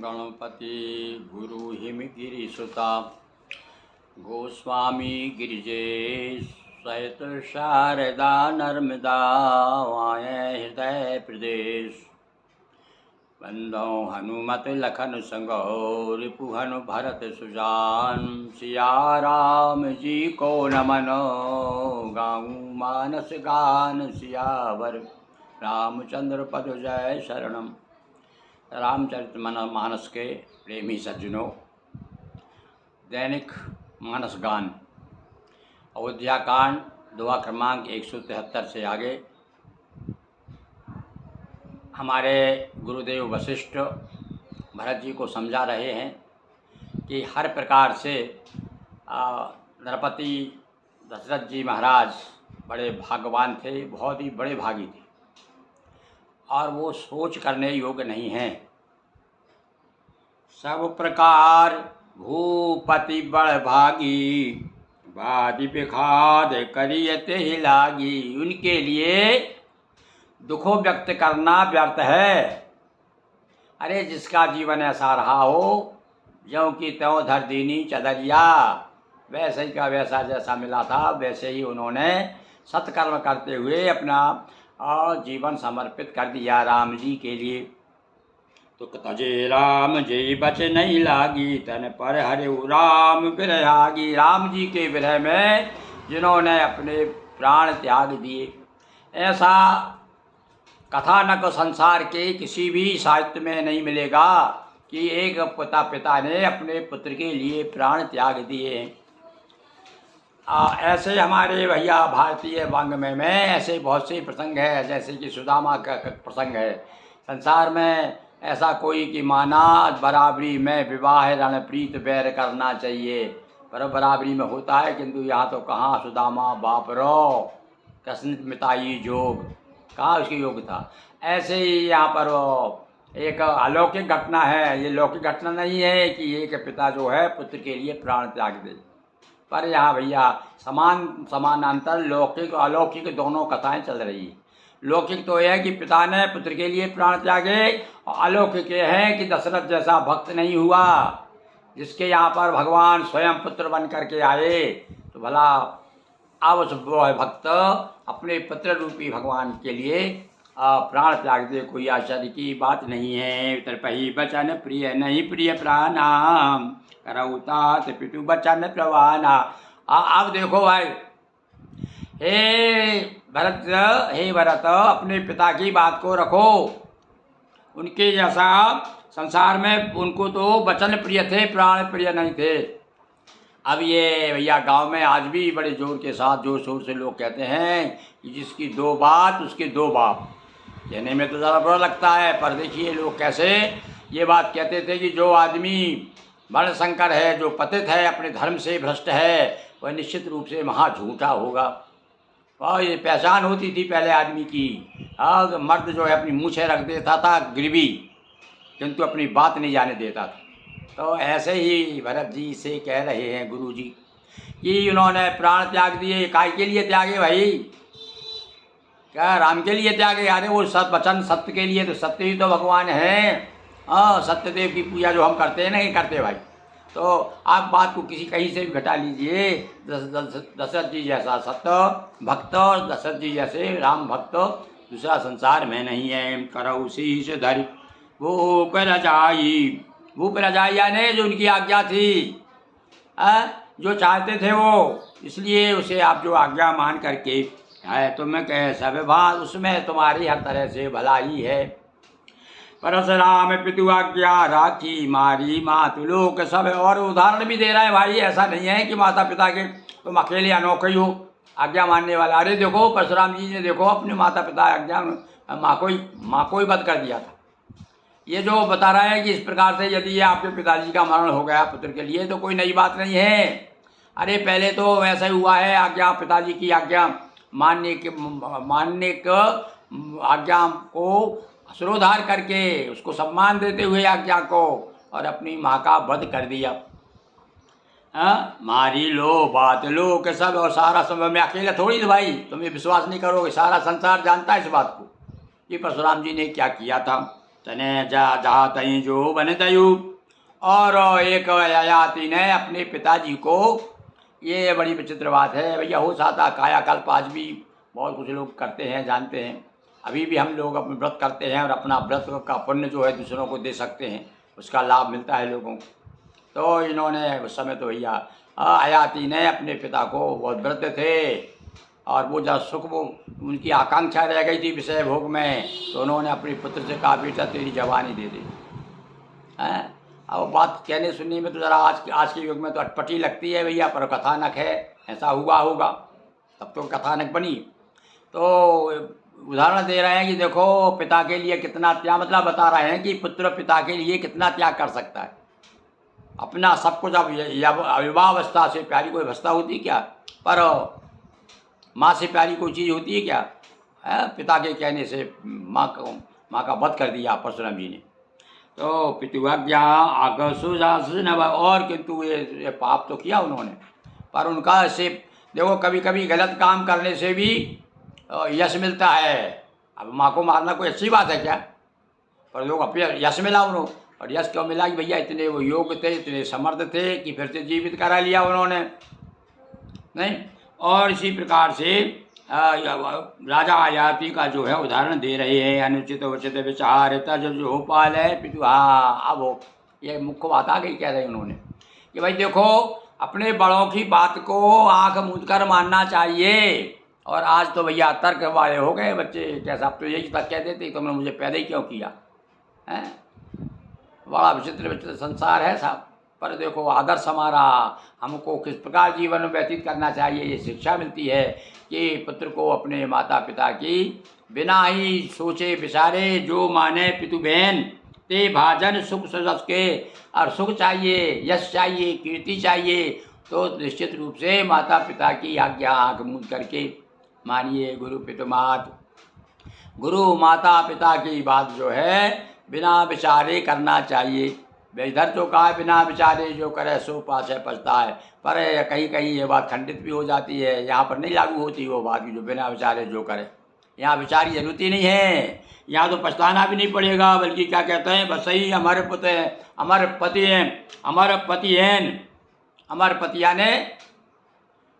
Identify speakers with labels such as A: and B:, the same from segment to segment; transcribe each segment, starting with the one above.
A: गणपति गुरु हिमगिरिसुता गोस्वामी गिरिजेश सहित शारदा नर्मदा वाये हृदय प्रदेश बंदो हनुमत लखन संगो रिपु हनु भरत सुजान सिया राम जी को नमनो गाऊँ मानस गान सियावर रामचंद्र पद जय शरणम। रामचरितमानस के प्रेमी सज्जनों, दैनिक मानस गान अयोध्या कांड दुआ क्रमांक 173 से आगे हमारे गुरुदेव वशिष्ठ भरत जी को समझा रहे हैं कि हर प्रकार से नरपति दशरथ जी महाराज बड़े भाग्यवान थे, बहुत ही बड़े भागी थे और वो सोच करने योग्य नहीं हैं। सब प्रकार भूपति बड़ भागी वादि विखाद करियते ही लागी। उनके लिए दुखों व्यक्त करना व्यर्थ है। अरे जिसका जीवन ऐसा रहा हो ज्यों की त्यों धर दीनी चदरिया, वैसे ही का वैसा जैसा मिला था वैसे ही उन्होंने सत्कर्म करते हुए अपना जीवन समर्पित कर दिया राम जी के लिए। तो तजे राम जी बच नहीं लागी तन पर हरे राम विरहागी। राम जी के विरह में जिन्होंने अपने प्राण त्याग दिए, ऐसा कथानक संसार के किसी भी साहित्य में नहीं मिलेगा कि एक पिता ने अपने पुत्र के लिए प्राण त्याग दिए। ऐसे हमारे भैया भारतीय वाङ्मय में ऐसे बहुत से प्रसंग है, जैसे कि सुदामा का प्रसंग है। संसार में ऐसा कोई कि माना बराबरी में विवाह रणप्रीत बैर करना चाहिए, पर बराबरी में होता है, किंतु यहाँ तो कहाँ सुदामा बाप रो कृष्ण मिताई जोग, कहाँ उसकी योग था। ऐसे ही यहाँ पर एक अलौकिक घटना है। ये लौकिक घटना नहीं है कि एक पिता जो है पुत्र के लिए प्राण त्याग दे, पर यहाँ भैया समानांतर लौकिक और अलौकिक दोनों कथाएं चल रही हैं। लौकिक तो यह है कि पिता ने पुत्र के लिए प्राण त्यागे, और अलौकिक यह है कि दशरथ जैसा भक्त नहीं हुआ जिसके यहाँ पर भगवान स्वयं पुत्र बन करके आए। तो भला अब उस भक्त अपने पुत्र रूपी भगवान के लिए प्राण त्याग दे, कोई आश्चर्य की बात नहीं है। तर्पही बचन प्रिय नहीं प्रिय प्राणाम करौतात पितु बचन प्रवाना। अब देखो भाई, हे भरत अपने पिता की बात को रखो। उनके जैसा संसार में उनको तो वचन प्रिय थे, प्राण प्रिय नहीं थे। अब ये भैया गांव में आज भी बड़े जोर के साथ जोर शोर से लोग कहते हैं कि जिसकी दो बात उसके दो बाप। कहने में तो ज़रा बुरा लगता है, पर देखिए लोग कैसे ये बात कहते थे कि जो आदमी वर्णशंकर है, जो पतित है, अपने धर्म से भ्रष्ट है, वह निश्चित रूप से महा झूठा होगा। और ये पहचान होती थी पहले आदमी की। मर्द जो है अपनी मूछें रख देता था गिरवी, किंतु अपनी बात नहीं जाने देता था। तो ऐसे ही भरत जी से कह रहे हैं गुरु जी कि उन्होंने प्राण त्याग दिए। काय के लिए त्यागे भाई? क्या राम के लिए त्यागे? अरे वो वचन सत्य के लिए, तो सत्य ही तो भगवान है। सत्यदेव की पूजा जो हम करते हैं नहीं करते भाई। तो आप बात को किसी कहीं से भी घटा लीजिए। दशरथ जी जैसा सत्य भक्त और दशरथ जी जैसे राम भक्त दूसरा संसार में नहीं है। करऊ शीश धरि भूप रजाई। भूप रजाई यानी जो उनकी आज्ञा थी, जो चाहते थे वो, इसलिए उसे आप जो आज्ञा मान करके है तुम्हें कह सब बात, उसमें तुम्हारी हर तरह से भलाई है। परशुराम पितु आज्ञा राखी मारी मातु लोक सब। और उदाहरण भी दे रहा है भाई, ऐसा नहीं है कि माता पिता के तुम अकेले अनोखे ही हो आज्ञा मानने वाला। अरे देखो परशुराम जी ने देखो अपने माता पिता आज्ञा माँ को ही वध कर दिया था। ये जो बता रहा है कि इस प्रकार से यदि ये आपके पिताजी का मरण हो गया पुत्र के लिए तो कोई नई बात नहीं है। अरे पहले तो वैसा ही हुआ है, आज्ञा पिताजी की आज्ञा मानने को आज्ञा को शिरोधार करके उसको सम्मान देते हुए आज्ञा को, और अपनी माँ का वध कर दिया। मारी लो बात लो के सब, और सारा समय में अकेला थोड़ी भाई, तुम ये विश्वास नहीं करोगे, सारा संसार जानता है इस बात को कि परशुराम जी ने क्या किया था। तने जा जा तई जो बने तयु। और एक ययाति ने अपने पिताजी को, ये बड़ी विचित्र बात है भैया, हो सकता कायाकल्प आज भी बहुत कुछ लोग करते हैं, जानते हैं। अभी भी हम लोग अपने व्रत करते हैं और अपना व्रत का पुण्य जो है दूसरों को दे सकते हैं, उसका लाभ मिलता है लोगों को। तो इन्होंने उस समय तो भैया ययाति ने अपने पिता को, बहुत वृद्ध थे और वो जब सुख, वो उनकी आकांक्षा रह गई थी विषय भोग में, तो उन्होंने अपने पुत्र से कहा बेटा तेरी जवानी दे दे। हैं, अब बात कहने सुनने में तो ज़रा आज के युग में तो अटपटी लगती है भैया, पर कथानक है, ऐसा हुआ होगा तब तो कथानक बनी। तो उदाहरण दे रहे हैं कि देखो पिता के लिए कितना त्याग, मतलब बता रहे हैं कि पुत्र पिता के लिए कितना त्याग कर सकता है। अपना सब कुछ, अब अविवाहावस्था से प्यारी कोई अवस्था होती क्या, पर माँ से प्यारी कोई चीज़ होती है क्या? है, पिता के कहने से माँ का वध कर दिया परशुराम जी ने। तो पितुआज्ञा आगसु नव, और किंतु ये पाप तो किया उन्होंने, पर उनका से देखो कभी कभी गलत काम करने से भी यश मिलता है। अब माँ को मारना कोई अच्छी बात है क्या? पर लोग अपने यश मिला उन्होंने, और यश क्यों मिला कि भैया इतने वो योग्य थे, इतने समर्थ थे कि फिर से जीवित करा लिया उन्होंने, नहीं। और इसी प्रकार से राजा ययाति का जो है उदाहरण दे रहे हैं, अनुचित उचित विचार जो हो पाल है पितु। हाँ, अब वो ये मुख्य बात आ गई, कह रहे उन्होंने कि भाई देखो अपने बड़ों की बात को आंख मूंद कर मानना चाहिए। और आज तो भैया तर्क वाले हो गए बच्चे, कैसा अब तो यही तक कह देते तुमने मुझे पैदा ही क्यों किया है। बड़ा विचित्र विचित्र संसार है साहब। पर देखो आदर्श हमारा, हमको किस प्रकार जीवन में व्यतीत करना चाहिए, ये शिक्षा मिलती है कि पुत्र को अपने माता पिता की बिना ही सोचे विचारे जो माने पितु बहन ते भाजन सुख सजस के। और सुख चाहिए, यश चाहिए, कीर्ति चाहिए, तो निश्चित रूप से माता पिता की आज्ञा आँख मूंद करके मानिए। गुरु माता पिता की बात जो है बिना विचारे करना चाहिए। इधर तो कहा बिना विचारे जो करे सो पाछे पछता है, पर कहीं कहीं ये बात खंडित भी हो जाती है, यहाँ पर नहीं लागू होती वो बात की जो बिना विचारे जो करे। यहाँ विचार की जरूरत ही नहीं है, यहाँ तो पछताना भी नहीं पड़ेगा, बल्कि क्या कहते हैं बस सही हमारे पुत्र हैं, हमारे पति हैं, हमारे पति हैं, हमारे पतिया ने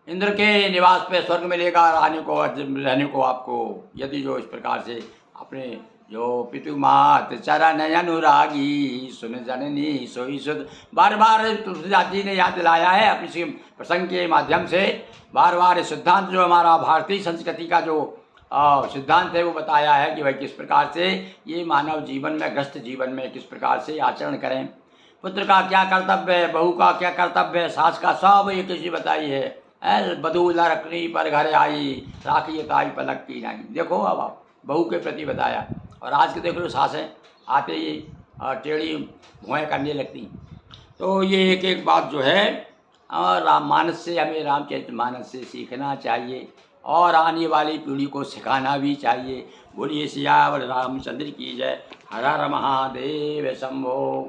A: इंद्र के निवास पे स्वर्ग में लेकर रहने को आपको, यदि जो इस प्रकार से अपने जो पितु मात चरण अनुरागी सुन जननी सोई सुध। बार बार तुलसीदास जी ने याद दिलाया है अपनी प्रसंग के माध्यम से, बार बार सिद्धांत जो हमारा भारतीय संस्कृति का जो सिद्धांत है वो बताया है कि भाई किस प्रकार से ये मानव जीवन में, ग्रस्त जीवन में किस प्रकार से आचरण करें। पुत्र का क्या कर्तव्य है, बहू का क्या कर्तव्य है, सास का, सब एक चीज़ बताई है। बधू लड़कनी पर घर आई राखी ताई पलक की नहीं। देखो अब आप बहू के प्रति बताया, और आज के देख लो सासें आते ही टेढ़ी भुएँ करने लगती। तो ये एक एक बात जो है राममानस से, हमें रामचरितमानस से सीखना चाहिए और आने वाली पीढ़ी को सिखाना भी चाहिए। बोलिए सियावर रामचंद्र की जय। हर हर महादेव शंभो।